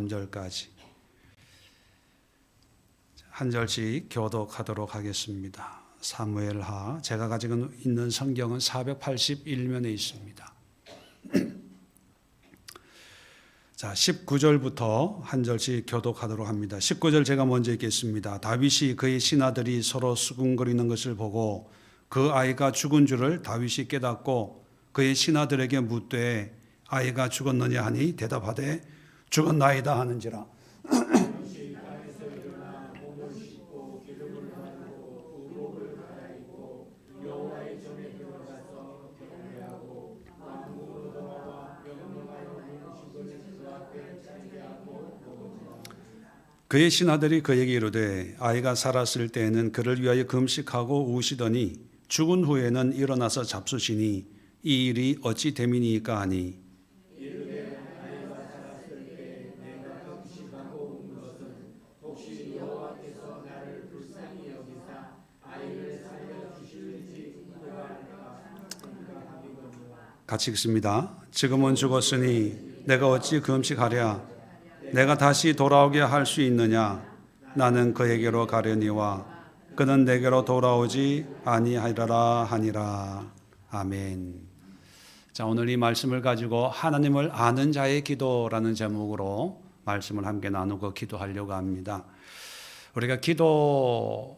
3절까지 한 절씩 교독하도록 하겠습니다. 사무엘하, 제가 가지고 있는 성경은 481면에 있습니다. 자, 19절부터 한 절씩 교독하도록 합니다. 19절 제가 먼저 읽겠습니다. 다윗이 그의 신하들이 서로 수군거리는 것을 보고 그 아이가 죽은 줄을 다윗이 깨닫고 그의 신하들에게 묻되 아이가 죽었느냐 하니 대답하되 죽었나이다 하는지라. 그의 신하들이 그에게 이르되 아이가 살았을 때에는 그를 위하여 금식하고 우시더니 죽은 후에는 일어나서 잡수시니 이 일이 어찌 됨이니까 하니 같이 읽습니다. 지금은 죽었으니 내가 어찌 금식하랴. 내가 다시 돌아오게 할 수 있느냐. 나는 그에게로 가려니와 그는 내게로 돌아오지 아니하리라 하니라. 아멘. 자, 오늘 이 말씀을 가지고 하나님을 아는 자의 기도라는 제목으로 말씀을 함께 나누고 기도하려고 합니다. 우리가 기도에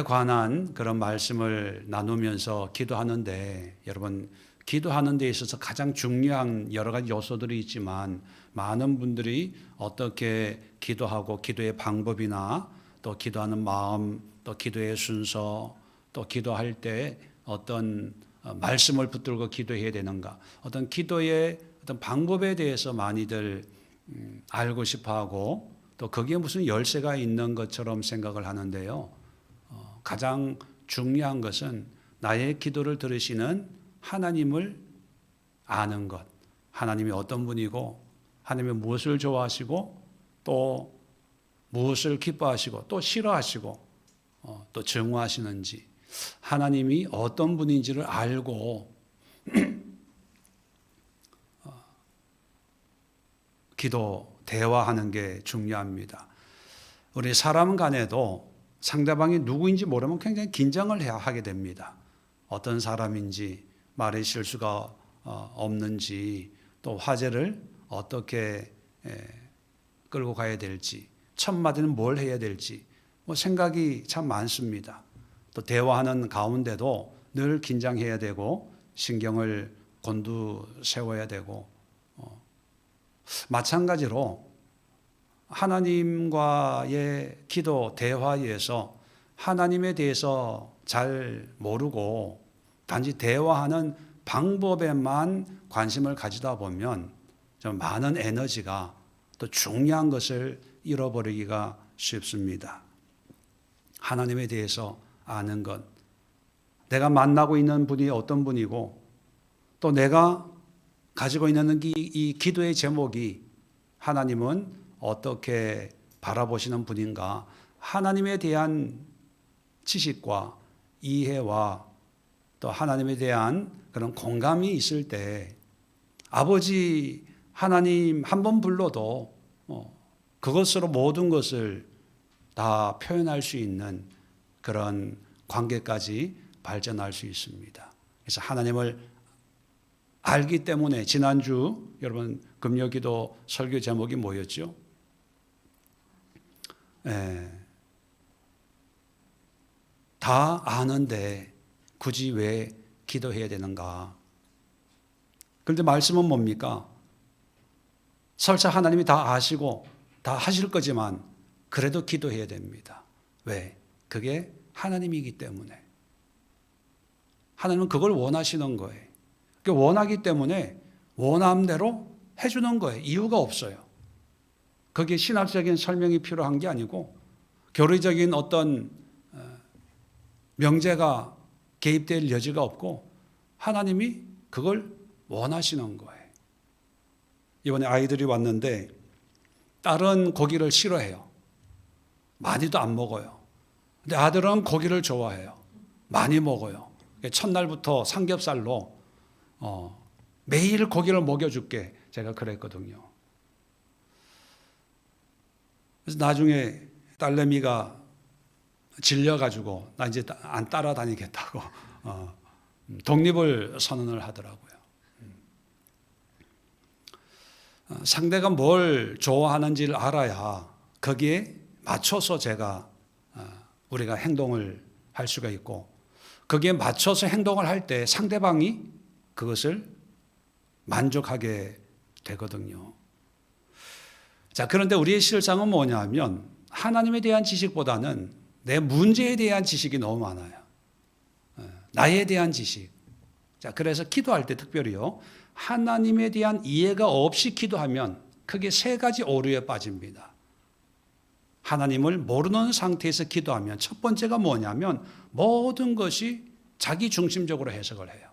관한 그런 말씀을 나누면서 기도하는데, 여러분 기도하는 데 있어서 가장 중요한 여러 가지 요소들이 있지만 많은 분들이 어떻게 기도하고 기도의 방법이나 또 기도하는 마음, 또 기도의 순서, 또 기도할 때 어떤 말씀을 붙들고 기도해야 되는가, 어떤 기도의 어떤 방법에 대해서 많이들 알고 싶어하고 또 거기에 무슨 열쇠가 있는 것처럼 생각을 하는데요. 가장 중요한 것은 나의 기도를 들으시는 하나님을 아는 것, 하나님이 어떤 분이고 하나님이 무엇을 좋아하시고 또 무엇을 기뻐하시고 또 싫어하시고 또 증오하시는지, 하나님이 어떤 분인지를 알고 기도, 대화하는 게 중요합니다. 우리 사람 간에도 상대방이 누구인지 모르면 굉장히 긴장을 해야 하게 됩니다. 어떤 사람인지, 말의 실수가 없는지, 또 화제를 어떻게 끌고 가야 될지, 첫 마디는 뭘 해야 될지 생각이 참 많습니다. 또 대화하는 가운데도 늘 긴장해야 되고 신경을 곤두세워야 되고, 마찬가지로 하나님과의 기도 대화에서 하나님에 대해서 잘 모르고 단지 대화하는 방법에만 관심을 가지다 보면 좀 많은 에너지가 또 중요한 것을 잃어버리기가 쉽습니다. 하나님에 대해서 아는 것, 내가 만나고 있는 분이 어떤 분이고 또 내가 가지고 있는 이 기도의 제목이 하나님은 어떻게 바라보시는 분인가, 하나님에 대한 지식과 이해와 또 하나님에 대한 그런 공감이 있을 때 아버지 하나님 한 번 불러도 그것으로 모든 것을 다 표현할 수 있는 그런 관계까지 발전할 수 있습니다. 그래서 하나님을 알기 때문에 지난주 여러분 금요기도 설교 제목이 뭐였죠? 다 아는데 굳이 왜 기도해야 되는가? 그런데 말씀은 뭡니까? 설사 하나님이 다 아시고 다 하실 거지만 그래도 기도해야 됩니다. 왜? 그게 하나님이기 때문에. 하나님은 그걸 원하시는 거예요. 원하기 때문에 원함대로 해주는 거예요. 이유가 없어요. 거기에 신학적인 설명이 필요한 게 아니고 교리적인 어떤 명제가 개입될 여지가 없고 하나님이 그걸 원하시는 거예요. 이번에 아이들이 왔는데 딸은 고기를 싫어해요. 많이도 안 먹어요. 근데 아들은 고기를 좋아해요. 많이 먹어요. 첫날부터 삼겹살로 매일 고기를 먹여줄게 제가 그랬거든요. 그래서 나중에 딸내미가 질려가지고 나 이제 안 따라다니겠다고 독립을 선언을 하더라고요. 상대가 뭘 좋아하는지를 알아야 거기에 맞춰서 우리가 행동을 할 수가 있고, 거기에 맞춰서 행동을 할 때 상대방이 그것을 만족하게 되거든요. 자, 그런데 우리의 실상은 뭐냐면 하나님에 대한 지식보다는 내 문제에 대한 지식이 너무 많아요. 나에 대한 지식. 자, 그래서 기도할 때 특별히요, 하나님에 대한 이해가 없이 기도하면 크게 세 가지 오류에 빠집니다. 하나님을 모르는 상태에서 기도하면 첫 번째가 뭐냐면 모든 것이 자기 중심적으로 해석을 해요.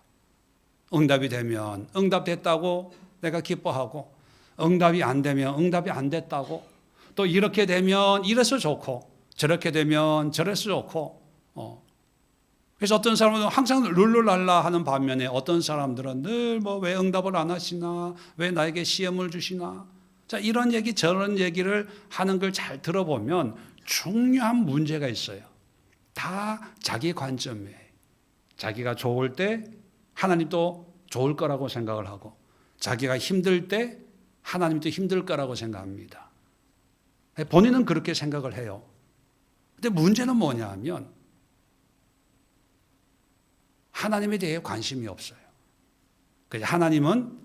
응답이 되면 응답됐다고 내가 기뻐하고, 응답이 안 되면 응답이 안 됐다고, 또 이렇게 되면 이래서 좋고 저렇게 되면 저래서 좋고, 그래서 어떤 사람은 항상 룰루랄라 하는 반면에 어떤 사람들은 늘 왜 응답을 안 하시나, 왜 나에게 시험을 주시나, 자, 이런 얘기 저런 얘기를 하는 걸 잘 들어보면 중요한 문제가 있어요. 다 자기 관점이에요. 자기가 좋을 때 하나님도 좋을 거라고 생각을 하고, 자기가 힘들 때 하나님도 힘들 거라고 생각합니다. 본인은 그렇게 생각을 해요. 근데 문제는 뭐냐 하면 하나님에 대해 관심이 없어요. 하나님은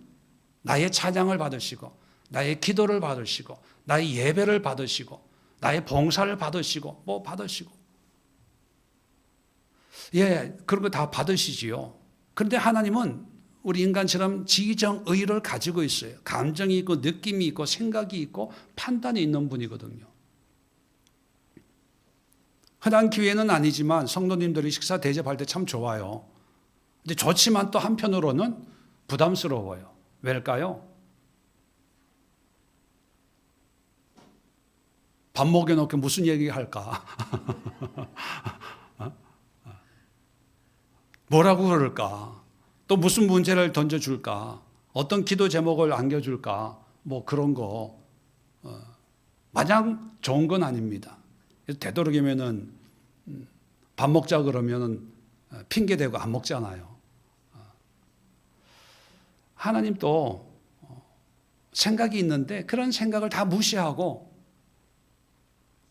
나의 찬양을 받으시고, 나의 기도를 받으시고, 나의 예배를 받으시고, 나의 봉사를 받으시고, 받으시고. 예, 그런 거 다 받으시지요. 그런데 하나님은 우리 인간처럼 지정의를 가지고 있어요. 감정이 있고, 느낌이 있고, 생각이 있고, 판단이 있는 분이거든요. 흔한 기회는 아니지만 성도님들이 식사 대접할 때 참 좋아요. 근데 좋지만 또 한편으로는 부담스러워요. 왜일까요? 밥 먹여놓고 무슨 얘기 할까? 뭐라고 그럴까? 또 무슨 문제를 던져줄까? 어떤 기도 제목을 안겨줄까? 그런 거. 마냥 좋은 건 아닙니다. 되도록이면은 밥 먹자 그러면은 핑계대고 안 먹잖아요. 하나님도 생각이 있는데 그런 생각을 다 무시하고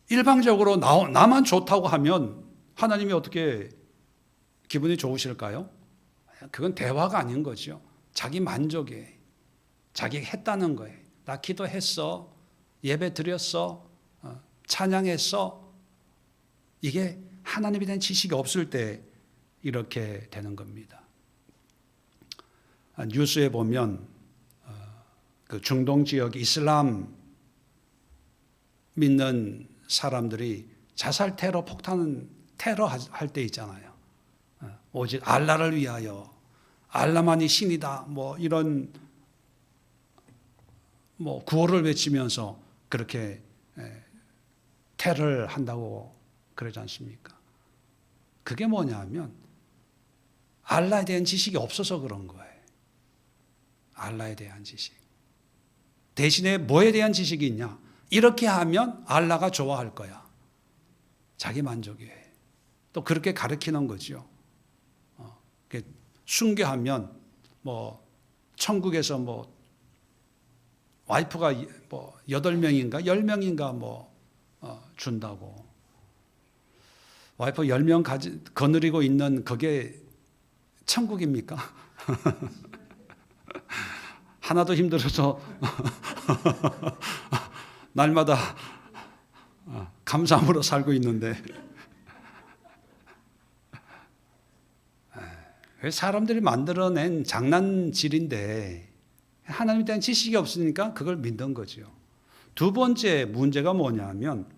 일방적으로 나만 좋다고 하면 하나님이 어떻게 기분이 좋으실까요? 그건 대화가 아닌 거죠. 자기 만족이에요. 자기가 했다는 거예요. 나 기도했어. 예배 드렸어. 찬양했어. 이게 하나님에 대한 지식이 없을 때 이렇게 되는 겁니다. 뉴스에 보면 그 중동 지역 이슬람 믿는 사람들이 자살 테러 폭탄 테러 할 때 있잖아요. 오직 알라를 위하여, 알라만이 신이다, 이런 구호를 외치면서 그렇게 테러를 한다고 그러지 않습니까? 그게 뭐냐면 알라에 대한 지식이 없어서 그런 거예요. 알라에 대한 지식. 대신에 뭐에 대한 지식이 있냐? 이렇게 하면 알라가 좋아할 거야. 자기 만족이에요. 또 그렇게 가르치는 거죠. 순교하면 천국에서 와이프가 8명인가 10명인가 준다고. 와이프 10명 거느리고 있는 그게 천국입니까? 하나도 힘들어서 날마다 감사함으로 살고 있는데, 사람들이 만들어낸 장난질인데 하나님에 대한 지식이 없으니까 그걸 믿는 거죠. 두 번째 문제가 뭐냐면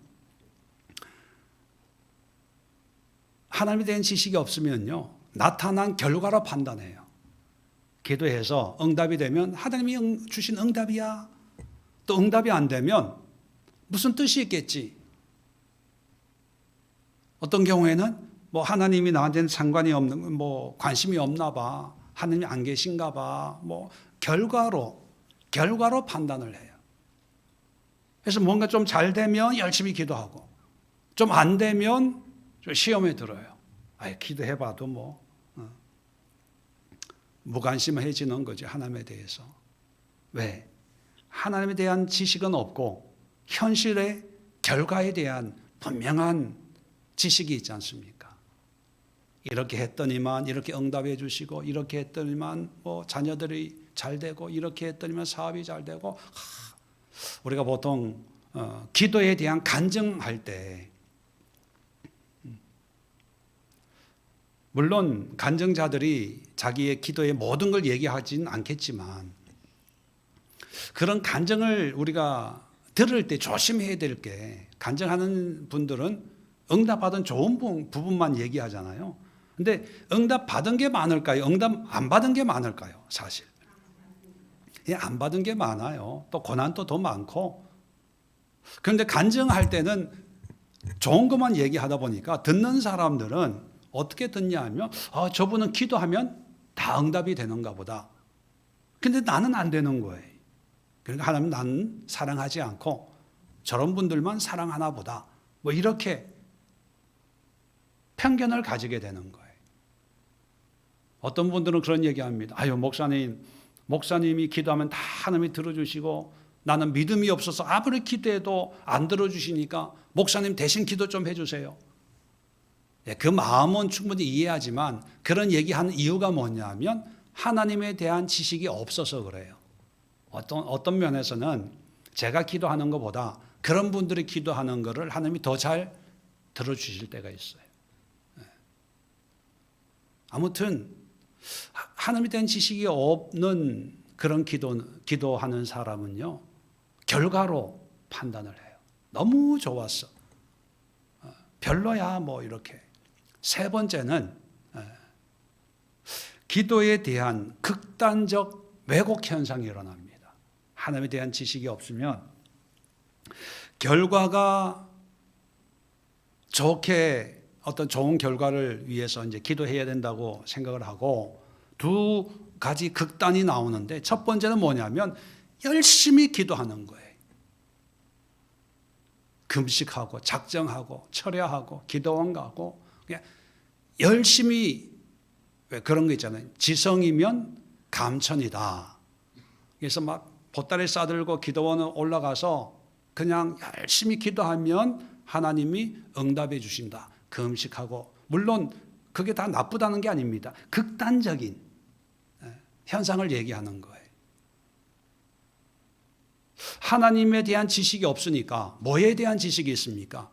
하나님에 대한 지식이 없으면요, 나타난 결과로 판단해요. 기도해서 응답이 되면 하나님이 주신 응답이야. 또 응답이 안 되면 무슨 뜻이 있겠지. 어떤 경우에는 하나님이 나한테는 상관이 없는, 관심이 없나 봐. 하나님이 안 계신가 봐. 결과로 판단을 해요. 그래서 뭔가 좀 잘 되면 열심히 기도하고 좀 안 되면 좀 시험에 들어요. 기도해봐도 뭐 무관심해지는 거죠. 하나님에 대해서. 왜? 하나님에 대한 지식은 없고 현실의 결과에 대한 분명한 지식이 있지 않습니까? 이렇게 했더니만 이렇게 응답해 주시고 이렇게 했더니만 뭐 자녀들이 잘 되고 이렇게 했더니만 사업이 잘 되고 우리가 보통 기도에 대한 간증할 때 물론 간증자들이 자기의 기도의 모든 걸 얘기하지는 않겠지만 그런 간증을 우리가 들을 때 조심해야 될 게 간증하는 분들은 응답받은 좋은 부분만 얘기하잖아요. 근데 응답 받은 게 많을까요? 응답 안 받은 게 많을까요? 사실 안 받은 게 많아요. 또 고난도 더 많고. 그런데 간증할 때는 좋은 것만 얘기하다 보니까 듣는 사람들은 어떻게 듣냐 하면 저분은 기도하면 다 응답이 되는가 보다. 근데 나는 안 되는 거예요. 그러니까 하나님 나는 사랑하지 않고 저런 분들만 사랑하나 보다. 뭐 이렇게 편견을 가지게 되는 거예요. 어떤 분들은 그런 얘기합니다. 목사님이 기도하면 다 하나님이 들어주시고 나는 믿음이 없어서 아무리 기도해도 안 들어주시니까 목사님 대신 기도 좀 해주세요. 그 마음은 충분히 이해하지만 그런 얘기하는 이유가 뭐냐면 하나님에 대한 지식이 없어서 그래요. 어떤 면에서는 제가 기도하는 것보다 그런 분들이 기도하는 것을 하나님이 더 잘 들어주실 때가 있어요. 아무튼 하나님에 대한 지식이 없는 그런 기도하는 사람은요 결과로 판단을 해요. 너무 좋았어, 별로야, 뭐 이렇게. 세 번째는 기도에 대한 극단적 왜곡 현상이 일어납니다. 하나님에 대한 지식이 없으면 결과가 좋게 어떤 좋은 결과를 위해서 이제 기도해야 된다고 생각을 하고 두 가지 극단이 나오는데 첫 번째는 뭐냐면 열심히 기도하는 거예요. 금식하고 작정하고 철야하고 기도원 가고 그냥 열심히, 왜 그런 거 있잖아요. 지성이면 감천이다. 그래서 막 보따리 싸들고 기도원 올라가서 그냥 열심히 기도하면 하나님이 응답해 주신다. 금식하고, 물론 그게 다 나쁘다는 게 아닙니다. 극단적인 현상을 얘기하는 거예요. 하나님에 대한 지식이 없으니까 뭐에 대한 지식이 있습니까?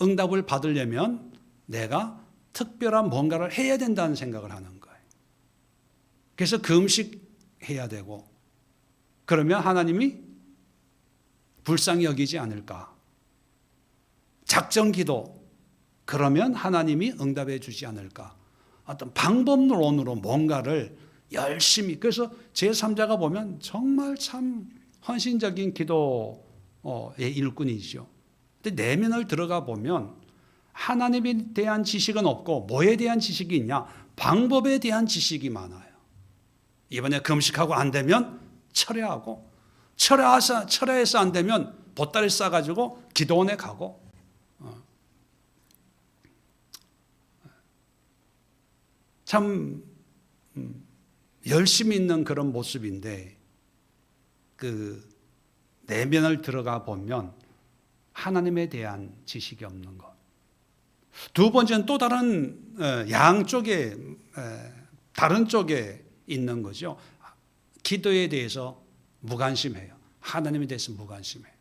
응답을 받으려면 내가 특별한 뭔가를 해야 된다는 생각을 하는 거예요. 그래서 금식해야 되고 그러면 하나님이 불쌍히 여기지 않을까? 작정기도 그러면 하나님이 응답해 주지 않을까? 어떤 방법론으로 뭔가를 열심히, 그래서 제3자가 보면 정말 참 헌신적인 기도의 일꾼이죠. 근데 내면을 들어가 보면 하나님에 대한 지식은 없고 뭐에 대한 지식이 있냐? 방법에 대한 지식이 많아요. 이번에 금식하고 안 되면 철야하고, 철야해서 안 되면 보따리 싸가지고 기도원에 가고, 참 열심히 있는 그런 모습인데 그 내면을 들어가 보면 하나님에 대한 지식이 없는 것. 두 번째는 또 다른 양쪽에 다른 쪽에 있는 거죠. 기도에 대해서 무관심해요. 하나님에 대해서 무관심해요.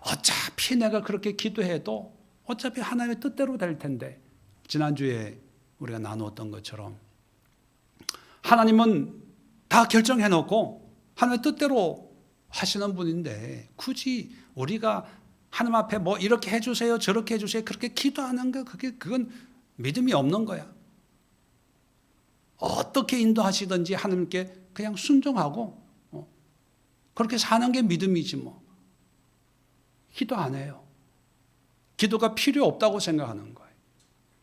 어차피 내가 그렇게 기도해도 어차피 하나님의 뜻대로 될 텐데, 지난주에 우리가 나누었던 것처럼 하나님은 다 결정해놓고 하나님의 뜻대로 하시는 분인데 굳이 우리가 하나님 앞에 뭐 이렇게 해주세요 저렇게 해주세요 그렇게 기도하는 거, 그건 믿음이 없는 거야. 어떻게 인도하시든지 하나님께 그냥 순종하고 그렇게 사는 게 믿음이지 뭐. 기도 안 해요. 기도가 필요 없다고 생각하는 거예요.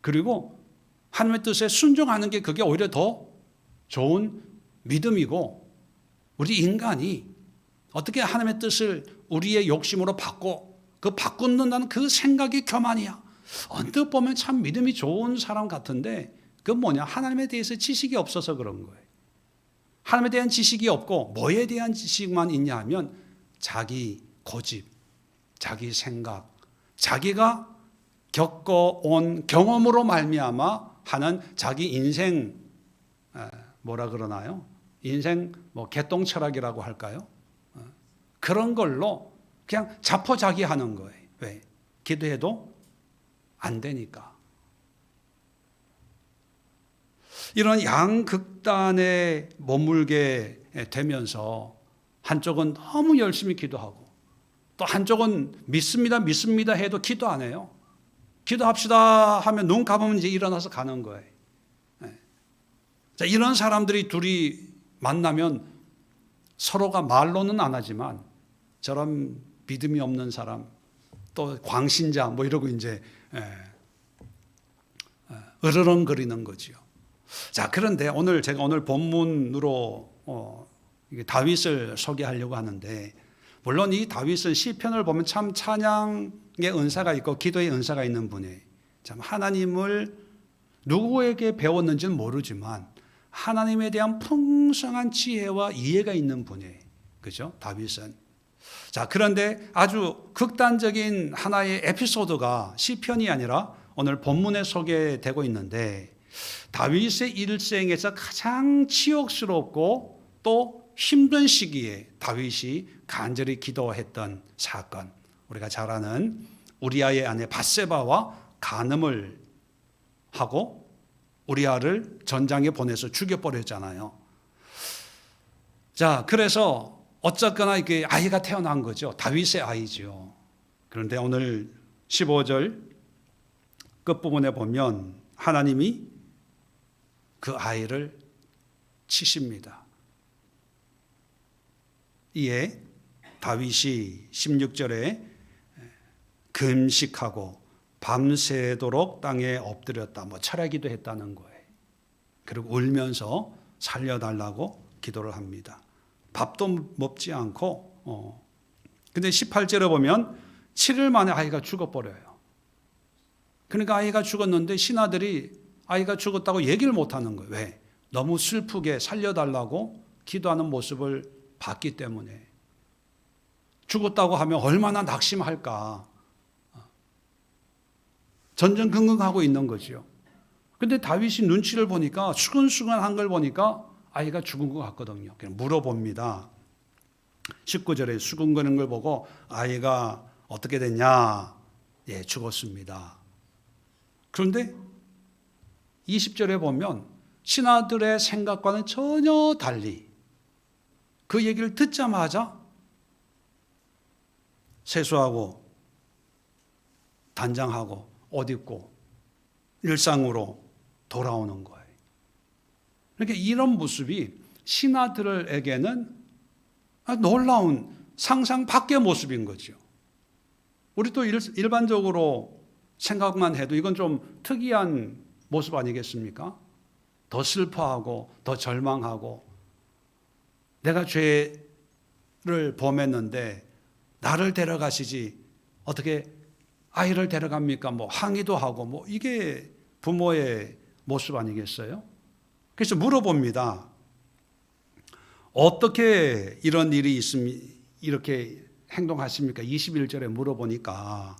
그리고 하나님의 뜻에 순종하는 게 그게 오히려 더 좋은 믿음이고, 우리 인간이 어떻게 하나님의 뜻을 우리의 욕심으로 바꾼다는 그 생각이 교만이야. 언뜻 보면 참 믿음이 좋은 사람 같은데 그 뭐냐? 하나님에 대해서 지식이 없어서 그런 거예요. 하나님에 대한 지식이 없고 뭐에 대한 지식만 있냐 하면 자기 고집, 자기 생각, 자기가 겪어온 경험으로 말미암아 하는 자기 인생 뭐라 그러나요? 인생 개똥 철학이라고 할까요? 그런 걸로 그냥 자포자기하는 거예요. 왜? 기도해도 안 되니까. 이런 양극단에 머물게 되면서 한쪽은 너무 열심히 기도하고 또 한쪽은 믿습니다 해도 기도 안 해요. 기도합시다 하면 눈 감으면 이제 일어나서 가는 거예요. 자, 이런 사람들이 둘이 만나면 서로가 말로는 안 하지만 저런 믿음이 없는 사람 또 광신자 이러고 이제 으르렁거리는 거지요. 자, 그런데 제가 오늘 본문으로 다윗을 소개하려고 하는데 물론 이 다윗은 시편을 보면 참 찬양의 은사가 있고 기도의 은사가 있는 분이에요. 참 하나님을 누구에게 배웠는지는 모르지만 하나님에 대한 풍성한 지혜와 이해가 있는 분이에요. 그죠? 다윗은. 자, 그런데 아주 극단적인 하나의 에피소드가 시편이 아니라 오늘 본문에 소개되고 있는데 다윗의 일생에서 가장 치욕스럽고 또 힘든 시기에 다윗이 간절히 기도했던 사건, 우리가 잘 아는 우리아의 아내 밧세바와 간음을 하고 우리아를 전장에 보내서 죽여버렸잖아요. 자, 그래서 어쨌거나 이게 아이가 태어난 거죠. 다윗의 아이죠. 그런데 오늘 15절 끝부분에 보면 하나님이 그 아이를 치십니다. 이에 다윗이 16절에 금식하고 밤새도록 땅에 엎드렸다. 철야기도 했다는 거예요. 그리고 울면서 살려달라고 기도를 합니다. 밥도 먹지 않고 근데 18절에 보면 7일 만에 아이가 죽어버려요. 그러니까 아이가 죽었는데 신하들이 아이가 죽었다고 얘기를 못하는 거예요. 왜? 너무 슬프게 살려달라고 기도하는 모습을 봤기 때문에. 죽었다고 하면 얼마나 낙심할까. 전전긍긍하고 있는 거죠. 근데 다윗이 눈치를 보니까 수근수근한 걸 보니까 아이가 죽은 것 같거든요. 그냥 물어봅니다. 19절에 수근거리는 걸 보고 아이가 어떻게 됐냐? 예, 죽었습니다. 그런데 20절에 보면 신하들의 생각과는 전혀 달리 그 얘기를 듣자마자 세수하고 단장하고 옷 입고 일상으로 돌아오는 거예요. 그러니까 이런 모습이 신하들에게는 놀라운 상상 밖의 모습인 거죠. 우리 또 일반적으로 생각만 해도 이건 좀 특이한 모습 아니겠습니까? 더 슬퍼하고 더 절망하고 내가 죄를 범했는데 나를 데려가시지 어떻게 아이를 데려갑니까? 항의도 하고 이게 부모의 모습 아니겠어요? 그래서 물어봅니다. 어떻게 이런 일이 있으면 이렇게 행동하십니까? 21절에 물어보니까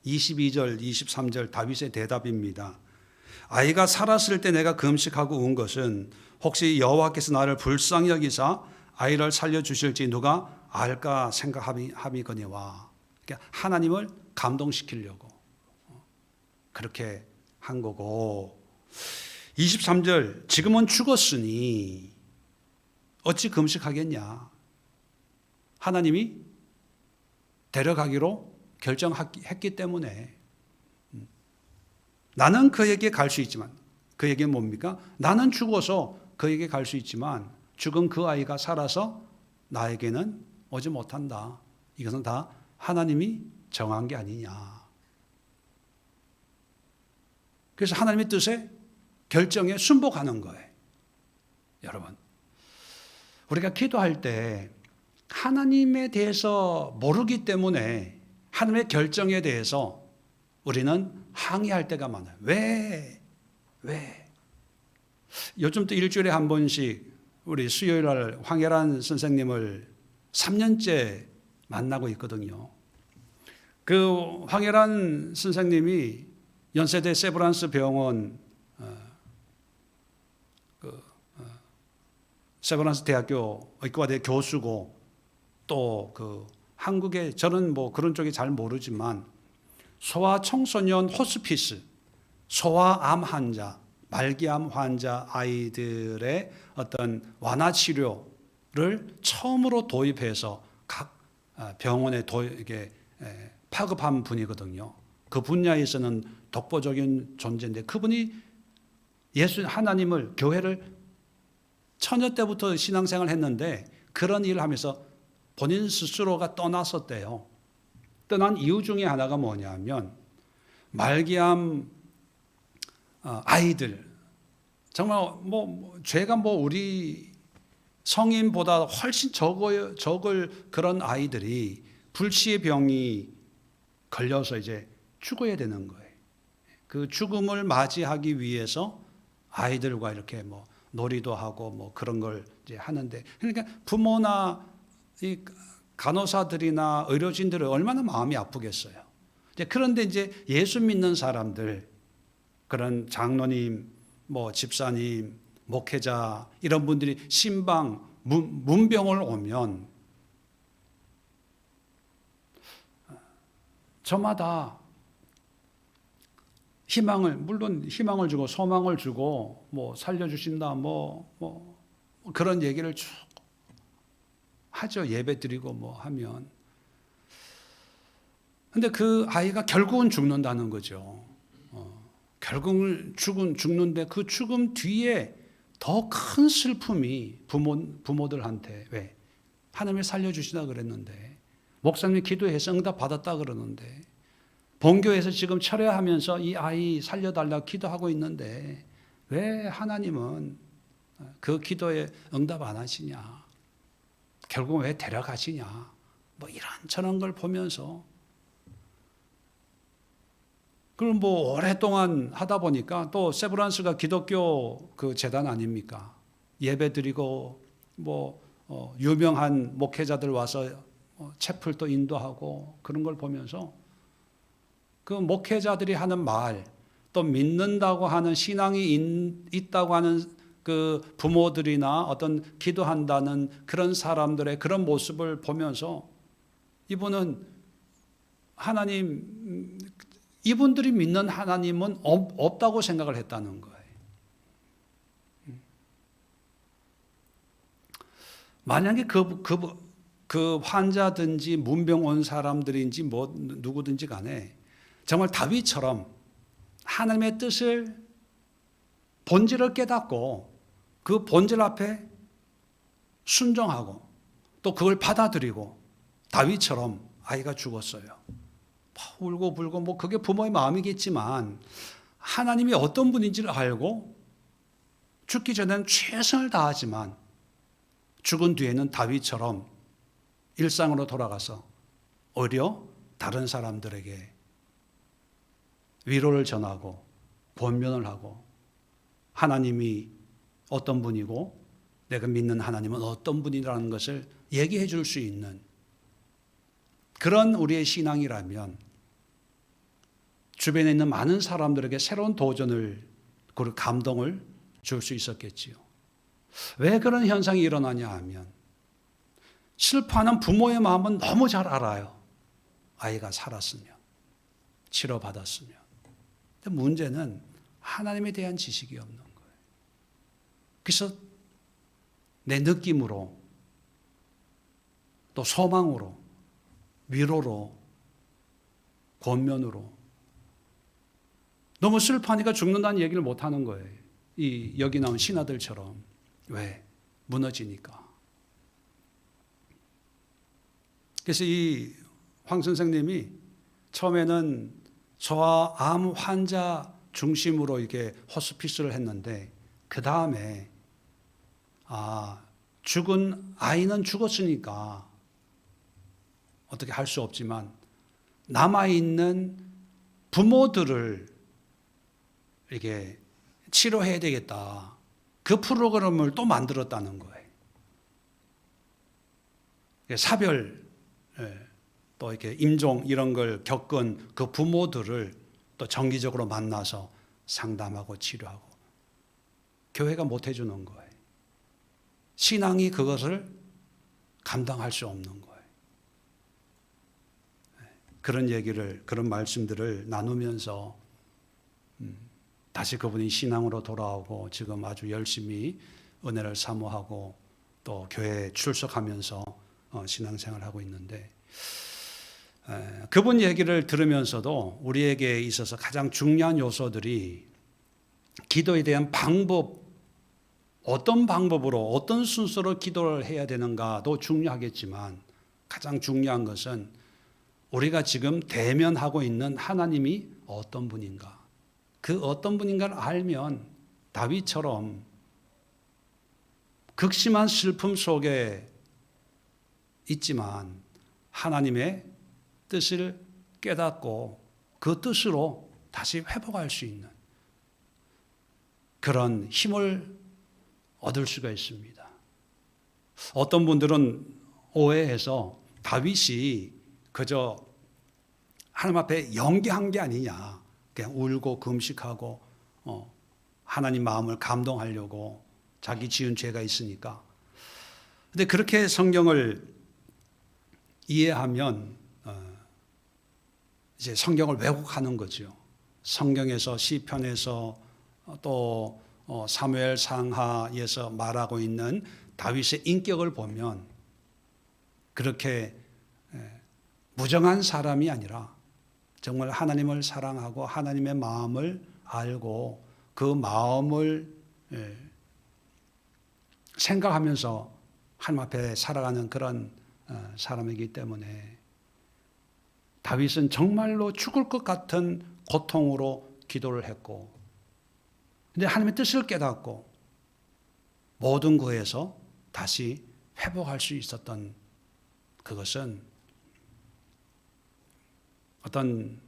22절, 23절 다윗의 대답입니다. 아이가 살았을 때 내가 금식하고 운 것은 혹시 여호와께서 나를 불쌍히 여기사 아이를 살려주실지 누가 알까 생각함이거니와. 그러니까 하나님을 감동시키려고 그렇게 한 거고 23절 지금은 죽었으니 어찌 금식하겠냐. 하나님이 데려가기로 결정했기 때문에 나는 그에게 갈 수 있지만 그에게 뭡니까? 나는 죽어서 그에게 갈 수 있지만 죽은 그 아이가 살아서 나에게는 오지 못한다. 이것은 다 하나님이 정한 게 아니냐. 그래서 하나님의 뜻에 결정에 순복하는 거예요. 여러분, 우리가 기도할 때 하나님에 대해서 모르기 때문에 하나님의 결정에 대해서 우리는 항의할 때가 많아요. 왜? 요즘 또 일주일에 한 번씩 우리 수요일 날 황혜란 선생님을 3년째 만나고 있거든요. 그 황혜란 선생님이 연세대 세브란스 병원 세브란스 대학교 의과대 교수고 또 그 한국에 저는 뭐 그런 쪽이 잘 모르지만 소아 청소년 호스피스, 소아암 환자, 말기암 환자 아이들의 어떤 완화 치료를 처음으로 도입해서 각 병원에 이게 파급한 분이거든요. 그 분야에서는 독보적인 존재인데 그분이 하나님을 교회를 처녀 때부터 신앙생활을 했는데 그런 일을 하면서 본인 스스로가 떠났었대요. 떠난 이유 중에 하나가 뭐냐면 말기암 아이들 정말 죄가 우리 성인보다 훨씬 적을 그런 아이들이 불치의 병이 걸려서 이제 죽어야 되는 거예요. 그 죽음을 맞이하기 위해서 아이들과 이렇게 놀이도 하고 그런 걸 이제 하는데, 그러니까 부모나 이 간호사들이나 의료진들은 얼마나 마음이 아프겠어요. 그런데 이제 예수 믿는 사람들, 그런 장로님, 집사님, 목회자 이런 분들이 신방, 문병을 오면 저마다 물론 희망을 주고 소망을 주고 살려주신다 그런 얘기를 쭉 하죠. 예배 드리고 하면. 근데 그 아이가 결국은 죽는다는 거죠. 결국은 죽는데 그 죽음 뒤에 더 큰 슬픔이 부모들한테, 왜? 하나님이 살려주시다 그랬는데, 목사님이 기도해서 응답 받았다 그러는데, 본교에서 지금 철회하면서 이 아이 살려달라고 기도하고 있는데 왜 하나님은 그 기도에 응답 안 하시냐? 결국 왜 데려가시냐? 이런저런 걸 보면서, 그럼 오랫동안 하다 보니까 또 세브란스가 기독교 그 재단 아닙니까? 예배 드리고 유명한 목회자들 와서 채플도 인도하고 그런 걸 보면서 그 목회자들이 하는 말, 또 믿는다고 하는 신앙이 있다고 하는 그 부모들이나 어떤 기도한다는 그런 사람들의 그런 모습을 보면서 이분은 이분들이 믿는 하나님은 없다고 생각을 했다는 거예요. 만약에 그 환자든지 문병 온 사람들인지 누구든지 간에 정말 다윗처럼 하나님의 뜻을, 본질을 깨닫고 그 본질 앞에 순종하고 또 그걸 받아들이고, 다윗처럼 아이가 죽었어요. 울고 불고 그게 부모의 마음이겠지만 하나님이 어떤 분인지를 알고 죽기 전에는 최선을 다하지만 죽은 뒤에는 다윗처럼 일상으로 돌아가서 오히려 다른 사람들에게 위로를 전하고 권면을 하고 하나님이 어떤 분이고 내가 믿는 하나님은 어떤 분이라는 것을 얘기해 줄 수 있는 그런 우리의 신앙이라면 주변에 있는 많은 사람들에게 새로운 도전을, 그리고 감동을 줄 수 있었겠지요. 왜 그런 현상이 일어나냐 하면 슬퍼하는 부모의 마음은 너무 잘 알아요. 아이가 살았으면, 치료받았으면. 근데 문제는 하나님에 대한 지식이 없는 거예요. 그래서 내 느낌으로, 또 소망으로, 위로로, 권면으로 너무 슬퍼하니까 죽는다는 얘기를 못 하는 거예요. 여기 나온 신하들처럼. 왜? 무너지니까. 그래서 이 황 선생님이 처음에는 소아암 환자 중심으로 이렇게 호스피스를 했는데, 그 다음에 죽은 아이는 죽었으니까 어떻게 할 수 없지만 남아있는 부모들을 이렇게 치료해야 되겠다. 그 프로그램을 또 만들었다는 거예요. 사별, 또 이렇게 임종 이런 걸 겪은 그 부모들을 또 정기적으로 만나서 상담하고 치료하고 교회가 못 해주는 거예요. 신앙이 그것을 감당할 수 없는 거예요. 그런 얘기를, 그런 말씀들을 나누면서 다시 그분이 신앙으로 돌아오고 지금 아주 열심히 은혜를 사모하고 또 교회에 출석하면서 신앙생활을 하고 있는데, 그분 얘기를 들으면서도 우리에게 있어서 가장 중요한 요소들이 기도에 대한 방법, 어떤 방법으로 어떤 순서로 기도를 해야 되는가도 중요하겠지만 가장 중요한 것은 우리가 지금 대면하고 있는 하나님이 어떤 분인가, 그 어떤 분인가를 알면 다윗처럼 극심한 슬픔 속에 있지만 하나님의 뜻을 깨닫고 그 뜻으로 다시 회복할 수 있는 그런 힘을 얻을 수가 있습니다. 어떤 분들은 오해해서 다윗이 그저 하나님 앞에 연기한 게 아니냐, 그냥 울고 금식하고 하나님 마음을 감동하려고 자기 지은 죄가 있으니까. 근데 그렇게 성경을 이해하면 이제 성경을 왜곡하는 거죠. 성경에서 시편에서 또 사무엘 상하에서 말하고 있는 다윗의 인격을 보면 그렇게 무정한 사람이 아니라 정말 하나님을 사랑하고 하나님의 마음을 알고 그 마음을 생각하면서 하나님 앞에 살아가는 그런 사람이기 때문에 다윗은 정말로 죽을 것 같은 고통으로 기도를 했고, 근데 하나님의 뜻을 깨닫고 모든 거에서 다시 회복할 수 있었던 그것은 어떤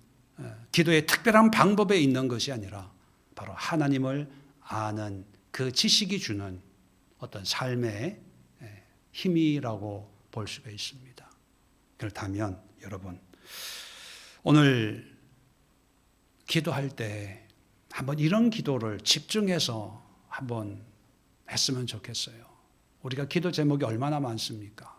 기도의 특별한 방법에 있는 것이 아니라 바로 하나님을 아는 그 지식이 주는 어떤 삶의 힘이라고 볼 수가 있습니다. 그렇다면 여러분, 오늘 기도할 때 한번 이런 기도를 집중해서 한번 했으면 좋겠어요. 우리가 기도 제목이 얼마나 많습니까?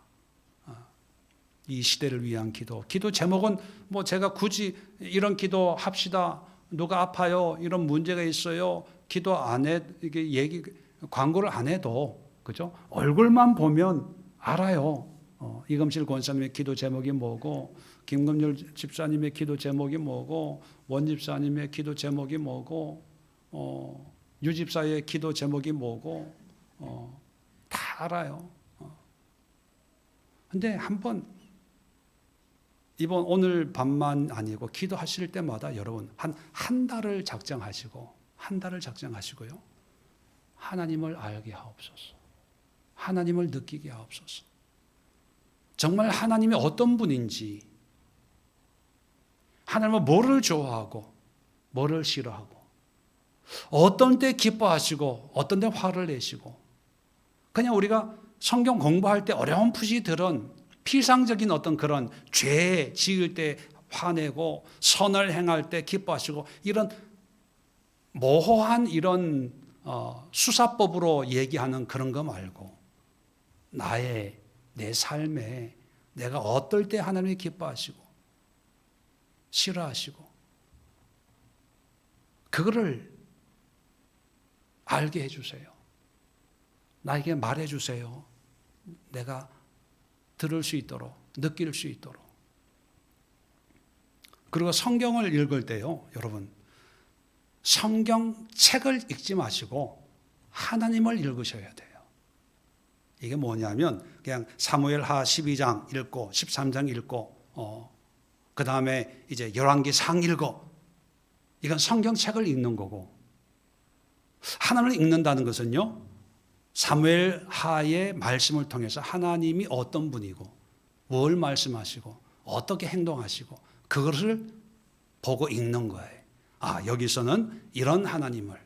이 시대를 위한 기도. 기도 제목은 뭐 제가 굳이 이런 기도 합시다. 누가 아파요. 이런 문제가 있어요. 기도 안 해, 이게 광고를 안 해도, 그죠? 얼굴만 보면 알아요. 이금실 권사님의 기도 제목이 뭐고, 김금률 집사님의 기도 제목이 뭐고, 원 집사님의 기도 제목이 뭐고, 유 집사의 기도 제목이 뭐고, 다 알아요. 근데 한번 이번 오늘 밤만 아니고 기도하실 때마다 여러분 한 달을 작정하시고요. 하나님을 알게 하옵소서. 하나님을 느끼게 하옵소서. 정말 하나님이 어떤 분인지, 하나님은 뭐를 좋아하고 뭐를 싫어하고, 어떤 때 기뻐하시고 어떤 때 화를 내시고, 그냥 우리가 성경 공부할 때 어렴풋이 들은 피상적인 어떤 그런 죄 지을 때 화내고 선을 행할 때 기뻐하시고, 이런 모호한 이런 수사법으로 얘기하는 그런 거 말고 내 삶에 내가 어떨 때 하나님이 기뻐하시고 싫어하시고 그거를 알게 해주세요. 나에게 말해주세요. 내가 들을 수 있도록, 느낄 수 있도록. 그리고 성경을 읽을 때요, 여러분, 성경책을 읽지 마시고 하나님을 읽으셔야 돼요. 이게 뭐냐면 그냥 사무엘하 12장 읽고 13장 읽고 그 다음에 이제 열왕기상 읽고, 이건 성경책을 읽는 거고, 하나님을 읽는다는 것은요, 사무엘하의 말씀을 통해서 하나님이 어떤 분이고 뭘 말씀하시고 어떻게 행동하시고 그것을 보고 읽는 거예요. 아, 여기서는 이런 하나님을,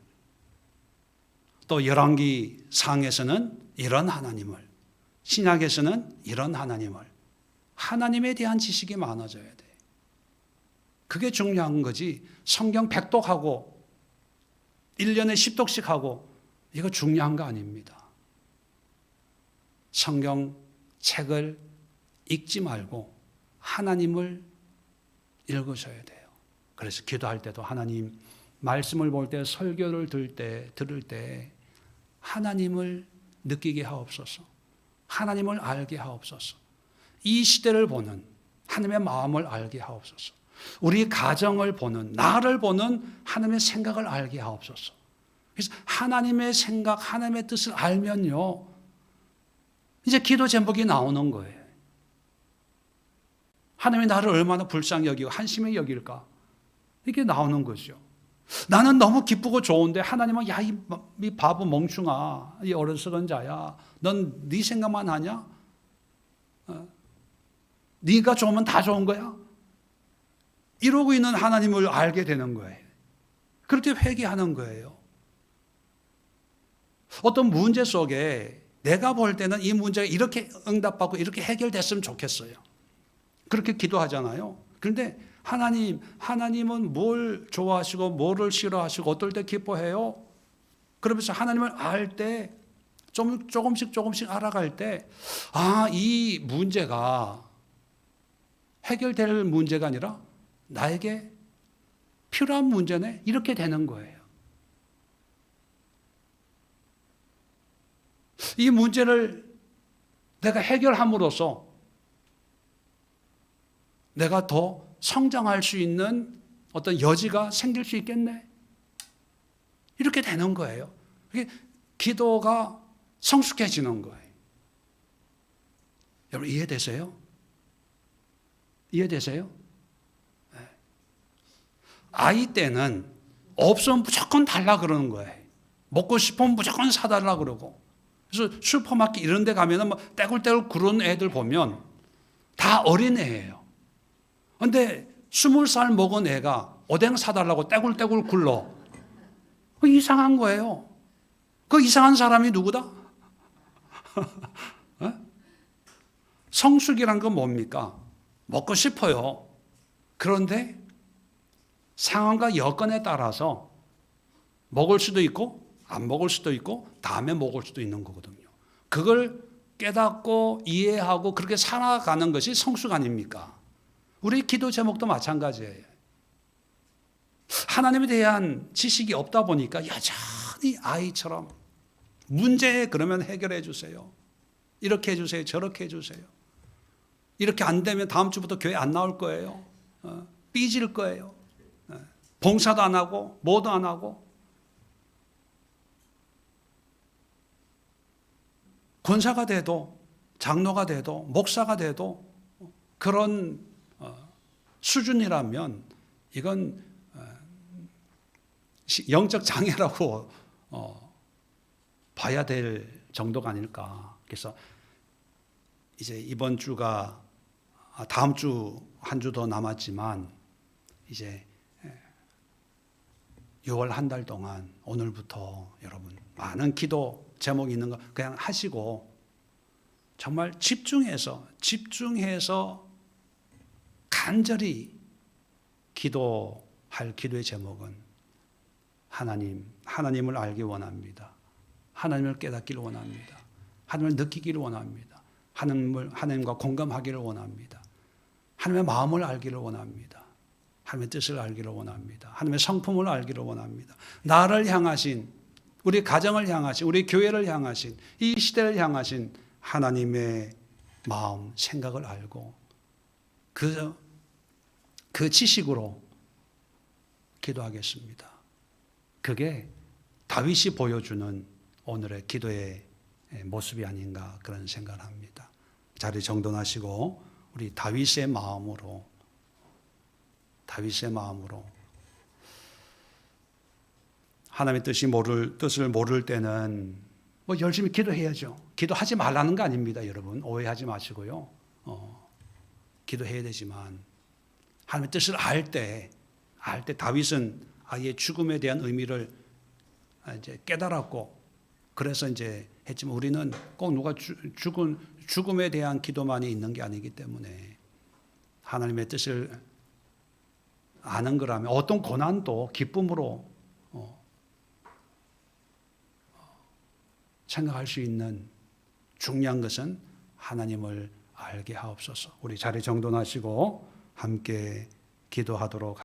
또 열왕기 상에서는 이런 하나님을, 신약에서는 이런 하나님을, 하나님에 대한 지식이 많아져야 돼. 그게 중요한 거지. 성경 100독하고 1년에 10독씩 하고 이거 중요한 거 아닙니다. 성경 책을 읽지 말고 하나님을 읽으셔야 돼요. 그래서 기도할 때도 하나님, 말씀을 볼 때, 설교를 들을 때 하나님을 느끼게 하옵소서. 하나님을 알게 하옵소서. 이 시대를 보는 하나님의 마음을 알게 하옵소서. 우리 가정을 보는, 나를 보는 하나님의 생각을 알게 하옵소서. 그래서 하나님의 생각, 하나님의 뜻을 알면요, 이제 기도 제목이 나오는 거예요. 하나님이 나를 얼마나 불쌍히 여기고 한심히 여길까? 이게 나오는 거죠. 나는 너무 기쁘고 좋은데 하나님은 야, 이 바보 멍충아, 이 어리석은 자야, 넌 네 생각만 하냐? 네가 좋으면 다 좋은 거야? 이러고 있는 하나님을 알게 되는 거예요. 그럴 때 회개하는 거예요. 어떤 문제 속에 내가 볼 때는 이 문제가 이렇게 응답받고 이렇게 해결됐으면 좋겠어요. 그렇게 기도하잖아요. 그런데 하나님은 뭘 좋아하시고 뭐를 싫어하시고 어떨 때 기뻐해요? 그러면서 하나님을 알 때 조금씩 알아갈 때, 아, 이 문제가 해결될 문제가 아니라 나에게 필요한 문제네? 이렇게 되는 거예요. 이 문제를 내가 해결함으로써 내가 더 성장할 수 있는 어떤 여지가 생길 수 있겠네? 이렇게 되는 거예요. 기도가 성숙해지는 거예요. 여러분 이해되세요? 이해되세요? 네. 아이 때는 없으면 무조건 달라 그러는 거예요. 먹고 싶으면 무조건 사달라 그러고. 그래서 슈퍼마켓 이런 데 가면은 뭐 떼굴떼굴 구르는 애들 보면 다 어린애예요. 근데 20살 먹은 애가 오뎅 사달라고 떼굴떼굴 굴러. 그 이상한 거예요. 그 이상한 사람이 누구다? 성숙이란 건 뭡니까? 먹고 싶어요. 그런데 상황과 여건에 따라서 먹을 수도 있고 안 먹을 수도 있고 다음에 먹을 수도 있는 거거든요. 그걸 깨닫고 이해하고 그렇게 살아가는 것이 성숙 아닙니까? 우리 기도 제목도 마찬가지예요. 하나님에 대한 지식이 없다 보니까 여전히 아이처럼 문제 그러면 해결해 주세요. 이렇게 해주세요. 저렇게 해주세요. 이렇게 안 되면 다음 주부터 교회 안 나올 거예요. 삐질 거예요. 봉사도 안 하고 뭐도 안 하고. 권사가 돼도 장로가 돼도 목사가 돼도 그런 수준이라면 이건 영적 장애라고 봐야 될 정도가 아닐까. 그래서 이제 이번 주가 다음 주 한 주 더 남았지만 이제 6월 한 달 동안 오늘부터 여러분 많은 기도 제목이 있는 거 그냥 하시고 정말 집중해서 간절히 기도할 기도의 제목은 하나님을 알기 원합니다. 하나님을 깨닫기를 원합니다. 하나님을 느끼기를 원합니다. 하나님과 공감하기를 원합니다. 하나님의 마음을 알기를 원합니다. 하나님의 뜻을 알기를 원합니다. 하나님의 성품을 알기를 원합니다. 나를 향하신, 우리 가정을 향하신, 우리 교회를 향하신, 이 시대를 향하신 하나님의 마음, 생각을 알고 그 지식으로 기도하겠습니다. 그게 다윗이 보여주는 오늘의 기도의 모습이 아닌가 그런 생각을 합니다. 자리 정돈하시고 우리 다윗의 마음으로 하나님의 뜻을 모를 때는 뭐 열심히 기도해야죠. 기도하지 말라는 거 아닙니다, 여러분. 오해하지 마시고요. 기도해야 되지만 하나님의 뜻을 알 때 다윗은 아예 죽음에 대한 의미를 이제 깨달았고 그래서 이제 했지만 우리는 꼭 누가 죽음에 대한 기도만이 있는 게 아니기 때문에 하나님의 뜻을 아는 거라면 어떤 고난도 기쁨으로 생각할 수 있는 중요한 것은 하나님을 알게 하옵소서. 우리 자리 정돈하시고 함께 기도하도록